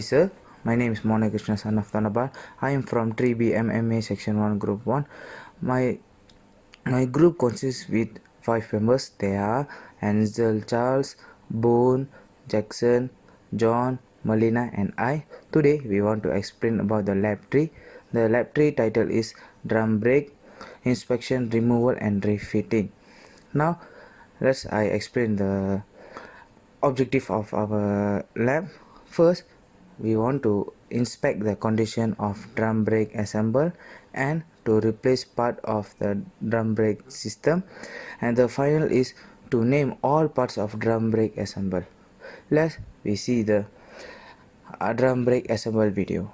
sir. My name is KRISSHNAN, son of THANABAL. I am from 3 BMMA Section 1 Group 1. My group consists with 5 members. They are HANZZEL, Charles, Boone, Jackson, John, MELINA and I. Today we want to explain about the lab tree. The lab tree title is Drum Brake, Inspection, Removal and Refitting. Now I explain the objective of our lab. First, we want to inspect the condition of drum brake assemble and to replace part of the drum brake system, and the final is to name all parts of drum brake assemble. Let's we see the drum brake assemble video.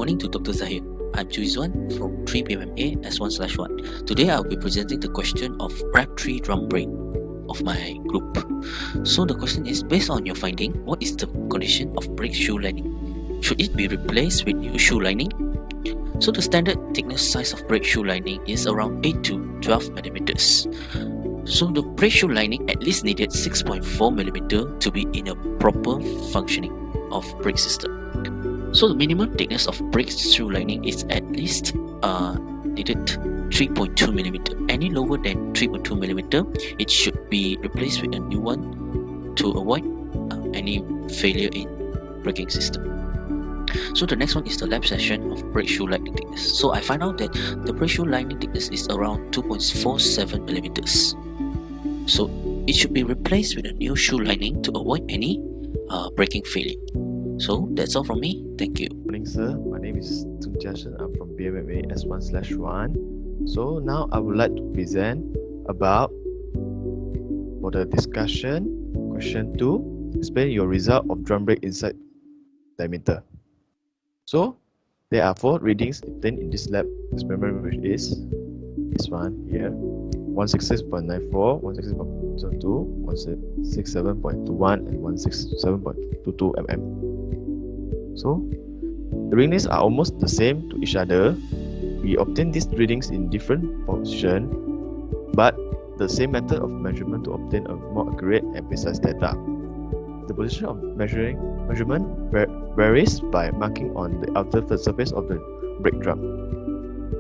morning to Dr. Zahir. I'm ZHUAN from 3 BMMA S1/1. Today I'll be presenting the question of Wrap 3 drum brake of my group. So the question is, based on your finding, what is the condition of brake shoe lining? Should it be replaced with new shoe lining? So the standard thickness size of brake shoe lining is around 8 to 12 millimeters. So the brake shoe lining at least needed 6.4 millimeter to be in a proper functioning of brake system. So the minimum thickness of brake shoe lining is at least needed 3.2 millimeter. Any lower than 3.2 millimeter, it should be replaced with a new one to avoid any failure in braking system. So the next one is the lap section of brake shoe lining thickness. So I find out that the brake shoe lining thickness is around 2.47 millimeters. So it should be replaced with a new shoe lining to avoid any braking failure. So that's all from me. Thank you. Morning, sir. My name is Jiashen. I'm from BMMA S1/1. So now I would like to present about for the discussion question 2. Explain your result of drum brake inside diameter. So there are 4 readings obtained in this lab experiment, which is this one here: 166.94, 166.02, 167.21, and 167.22 mm. So the readings are almost the same to each other. We obtain these readings in different positions, but the same method of measurement to obtain a more accurate and precise data. The position of measurement varies by marking on the outer surface of the brake drum.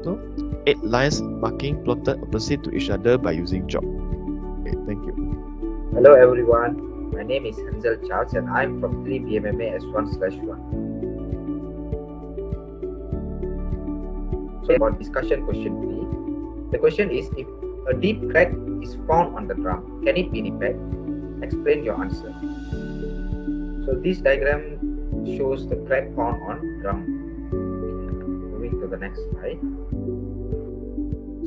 So 8 lines marking plotted opposite to each other by using chalk. Okay, thank you. Hello everyone, my name is HANZZEL Charles and I'm from 3 BMMA S1/1. So about discussion question 3, the question is, if a deep crack is found on the drum, can it be repaired? Explain your answer. So this diagram shows the crack found on drum. Moving to the next slide.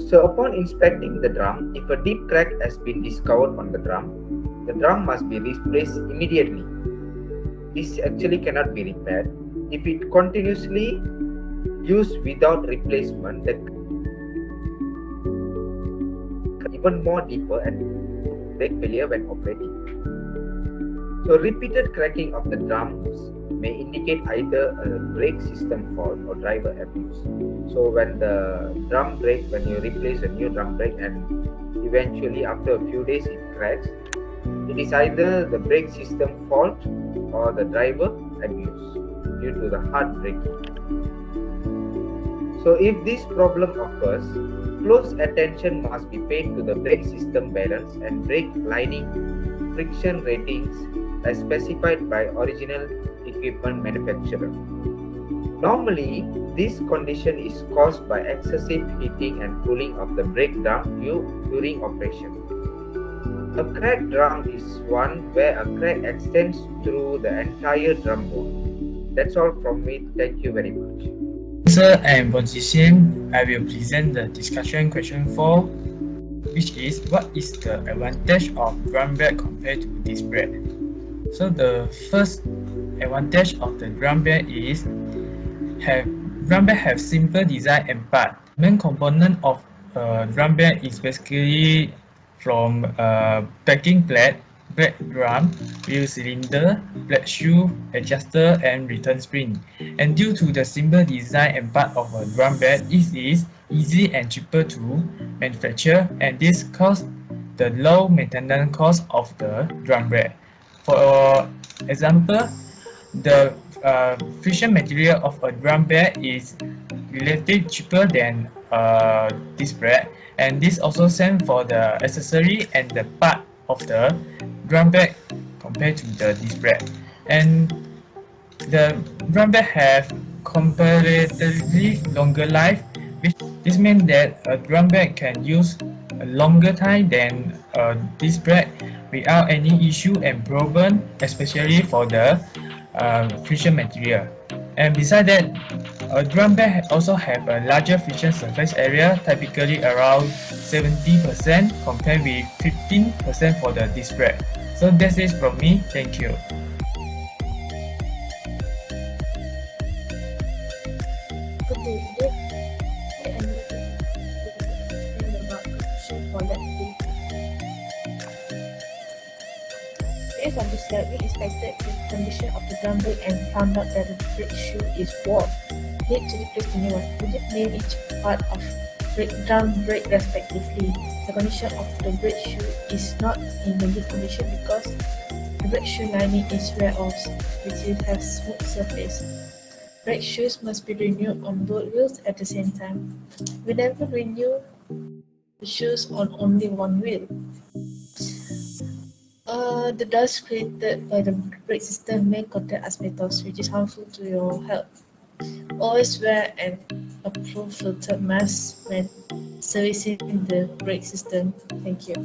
So upon inspecting the drum, if a deep crack has been discovered on the drum must be replaced immediately. This actually cannot be repaired. If it continuously used without replacement, the even more deeper and brake failure when operating. So repeated cracking of the drums may indicate either a brake system fault or driver abuse. So when the drum brake, when you replace a new drum brake and eventually after a few days it cracks, it is either the brake system fault or the driver abuse due to the hard braking. So if this problem occurs, close attention must be paid to the brake system balance and brake lining friction ratings as specified by original equipment manufacturer. Normally, this condition is caused by excessive heating and cooling of the brake drum during operation. A cracked drum is one where a crack extends through the entire drum bone. That's all from me. Thank you very much. Sir, I am XIAN. I will present the discussion question 4, which is, what is the advantage of drum brake compared to disc brake? So the first advantage of the drum brake is drum brake have simple design and part. Main component of drum brake is basically from backing plate, brake drum, wheel cylinder, brake shoe, adjuster, and return spring. And due to the simple design and part of a drum brake, it is easy and cheaper to manufacture, and this causes the low maintenance cost of the drum brake. For example, the friction material of a drum brake is relatively cheaper than disc brake, and this also same for the accessory and the part of the drum brake compared to the disc brake. And the drum brake have comparatively longer life, which this means that a drum brake can use a longer time than a disc brake without any issue and problem, especially for the friction material. And besides that, a drum brake also have a larger friction surface area, typically around 70% compared with 15% for the disc brake. So that's it from me. Thank you. Okay, today I'm going to explain about condition for lab day. Based on this lab, we inspected the condition of the drum brake and found out that the brake shoe is worn. Need to replace the new one. We did name each part of drum brake respectively. The condition of the brake shoe is not in the good condition because the brake shoe lining is wear off, which has smooth surface. Brake shoes must be renewed on both wheels at the same time. We never renew the shoes on only one wheel. The dust created by the brake system may contain asbestos, which is harmful to your health. Always wear an approved filtered mask when servicing the brake system. Thank you.